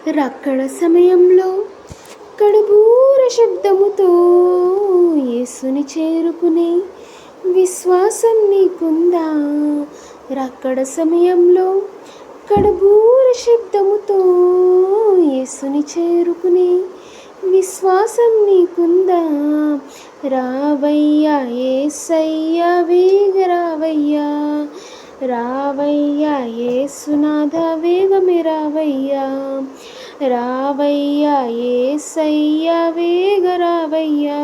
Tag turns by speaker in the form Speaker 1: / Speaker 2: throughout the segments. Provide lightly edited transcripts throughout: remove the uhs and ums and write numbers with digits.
Speaker 1: రక్కడ సమయంలో కడుబూర శబ్దముతో యేసుని చేరుకునే విశ్వాసం నీకుందా? రక్కడ సమయంలో కడుబూర శబ్దముతో యేసుని చేరుకునే విశ్వాసం నీకుందా? రావయ్యా యేసయ్యా వేగ రావయ్యా, రావయ్యా యేసునాథ వేగమే రావయ్యా, రావయ్యా యేసయ్యా వేగ రావయ్యా,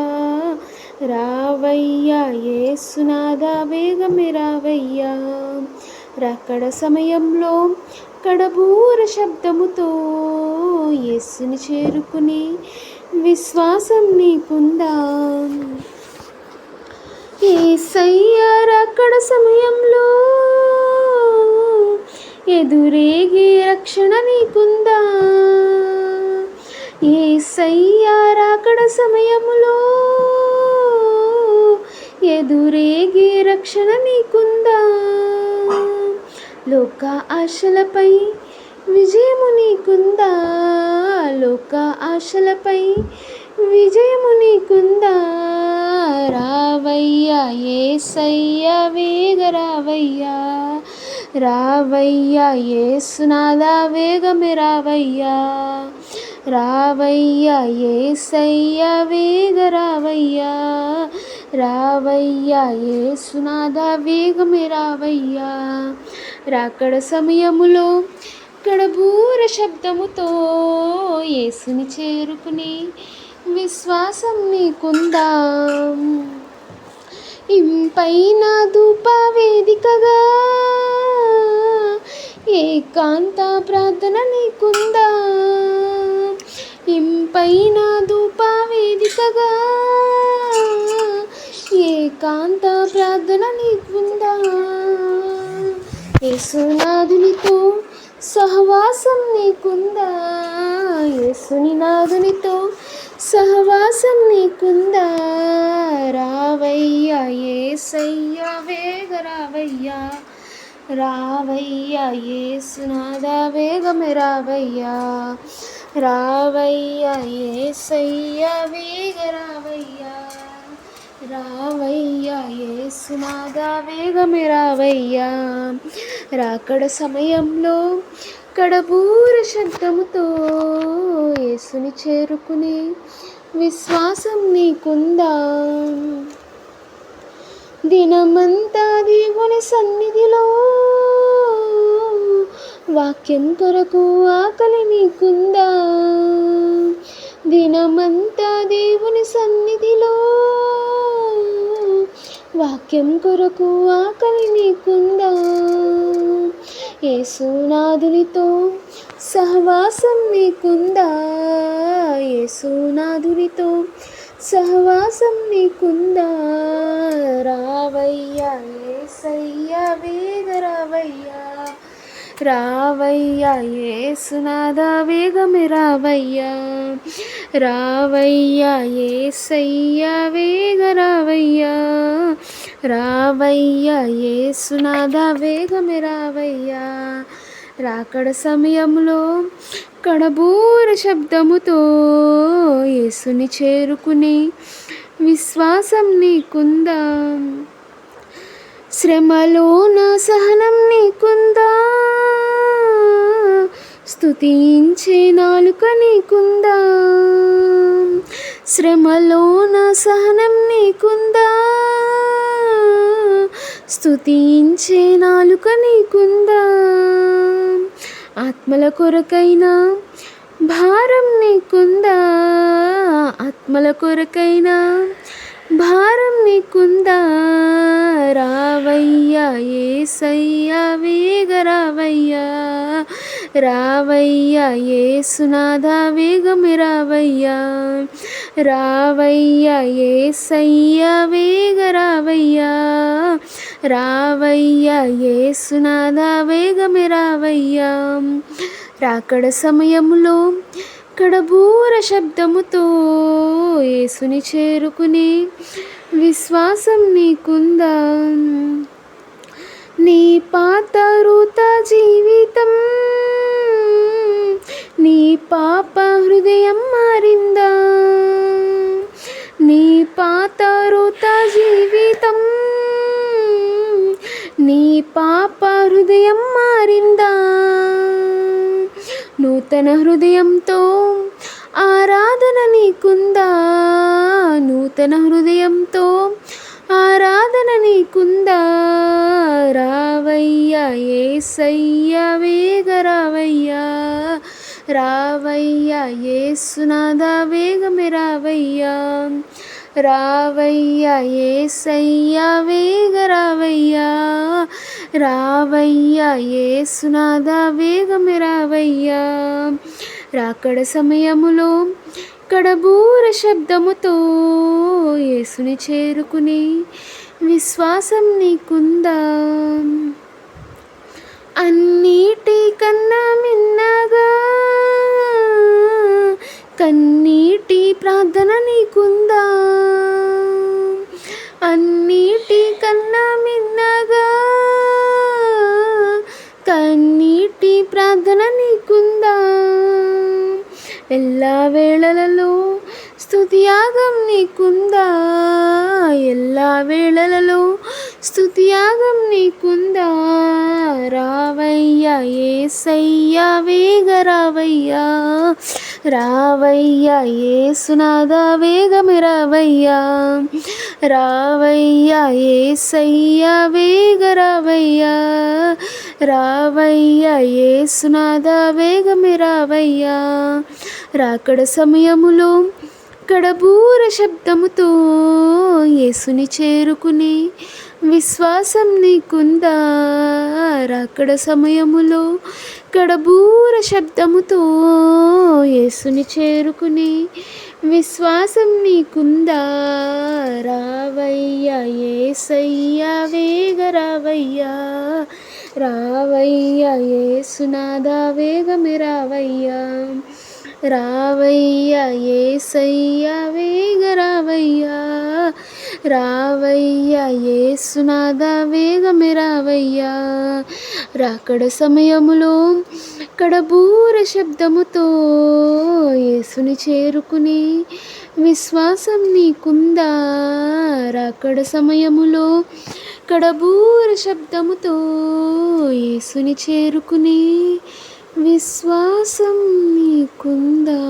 Speaker 1: రావయ్యా యేసునాథ వేగమే రావయ్యా. రక్కడ సమయంలో కడబూర శబ్దముతో యేసుని చేరుకుని విశ్వాసం నీకుందా? యేసయ్యా రక్కడ సమయంలో ఎదురేగే రక్షణ నీకుందా? యేసయ్యా రాకడ సమయంలో ఎదురేగే రక్షణ నీకుందా? లోక ఆశలపై విజయము నీకుందా? లోక ఆశలపై విజయము నీకుందా? రావయ్యా యేసయ్యా వేగ రావయ్యా, రావయ్యా యేసునాథ వేగమే రావయ్యా, రావయ్యా యేసయ్యా వేగ రావయ్యా, రావయ్యా యేసునాథ వేగమే రావయ్యా. రాకడ సమయములో కడబూర శబ్దముతో యేసుని చేరుకుని విశ్వాసం నీకుందా? ఇంపైన ధూప వేదికగా ఏకాంత ప్రార్థన నీకుందా? ఇంపైన ధూప వేదికగా ఏకాంత ప్రార్థన నీకుందా? యేసునాథునితో సహవాసం నీకుందా? యేసుని నాథునితో సహవాసం నీకుందా? రావయ్యా యేసయ్యా వేగ రావయ్యా, రావయ్యా యేసునాథ వేగమే రావయ్యా, రావయ్యా యేసయ్యా వేగ రావయ్యా, రావయ్యా యేసునాథ వేగమే రావయ్యా. రాకడ సమయంలో కడబూర శబ్దముతో యేసుని చేరుకుని విశ్వాసం నీకుందా? దినమంతా దేవుని సన్నిధిలో వాక్యం కొరకు ఆకలి నీకుందా? దినమంతా దేవుని సన్నిధిలో వాక్యం కొరకు ఆకలి నీకుందా? యేసునాథునితో సహవాసం నీకుందా? యేసునాథునితో సహవాసం నీకుందా? రావయ్యా యేసయ్యా వేగ రావయ్యా, రావయ్యా యేసునాథ వేగమే రావయ్యా, రావయ్యా యేసయ్యా వేగ రావయ్యా, రావయ్యా యేసునాథ వేగమే రావయ్యా. రాకడ సమయంలో కడబూర శబ్దముతో యేసుని చేరుకుని విశ్వాసం నీకుందా? శ్రమలో నా సహనం నీకుందా? స్తుతించే నాలుక నీకుందా? శ్రమలో నా సహనం నీకుందా? స్తుతించే నాలుక నీకుందా? ఆత్మల కొరకైనా భారం నీకుందా? ఆత్మల కొరకైనా భారం నీకుందా? రావయ్యా యేసయ్యా వేగ రావయ్యా, రావయ్యా యేసునాథ వేగమే రావయ్యా, రావయ్యా యేసయ్యా వేగ రావయ్యా, రావయ్యా యేసునాథ వేగమే రావయ్యా. రాకడ సమయములో కడబూర శబ్దముతో యేసుని చేరుకుని విశ్వాసం నీకుందా? నీ పాత రూత జీవితం, నీ పాప హృదయం మారిందా? నీ పాత రోత జీవితం, నీ పాప హృదయం మారిందా? నూతన హృదయంతో ఆరాధన నీకుందా? నూతన హృదయంతో ఆరాధన నీకుందా? రావయ్యా యేసయ్యా వేగ రావయ్యా, రావయ్యా యేసునాథా వేగమే రావయ్యా, రావయ్యా యేసయ్యా వేగ రావయ్యా, రావయ్యా యేసునాథా వేగమే రావయ్యా. రాకడ సమయములో కడబూర శబ్దముతో యేసుని చేరుకుని విశ్వాసం నీకుందా? అన్నిటికన్నా మిన్నగా కన్నీటి ప్రార్థన నీకుందా? అన్నిటికన్నా మిన్నగా కన్నీటి ప్రార్థన నీకుందా? ఎల్లా వేళలలో స్తుతియాగం నీకుందా? ఎల్లా వేళలలో స్తుతియాగం నీకుందా? రావయ్యా యేసయ్యా వేగ రావయ్యా, రావయ్యా యేసునాథా వేగమే రావయ్యా, రావయ్యా యేసయ్యా వేగ రావయ్యా, రావయ్యా యేసునాథా వేగమే రావయ్యా. రాకడ సమయములో కడబూర శబ్దముతో యేసుని చేరుకుని విశ్వాసం నీకుందా? రాకడ సమయములో కడబూర శబ్దముతో యేసుని చేరుకుని విశ్వాసం నీకుందా? రావయ్యా యేసయ్యా వేగ రావయ్యా, రావయ్యా యేసునాథా వేగమే రావయ్యా, రావయ్యా యేసయ్యా వేగ రావయ్యా, రావయ్యా యేసునాథా వేగమే రావయ్యా. రాకడ సమయములో కడబూర శబ్దముతో యేసుని చేరుకుని విశ్వాసం నీకుందా? రాకడ సమయములో కడబూర శబ్దముతో యేసుని చేరుకుని విశ్వాసం నీకుందా?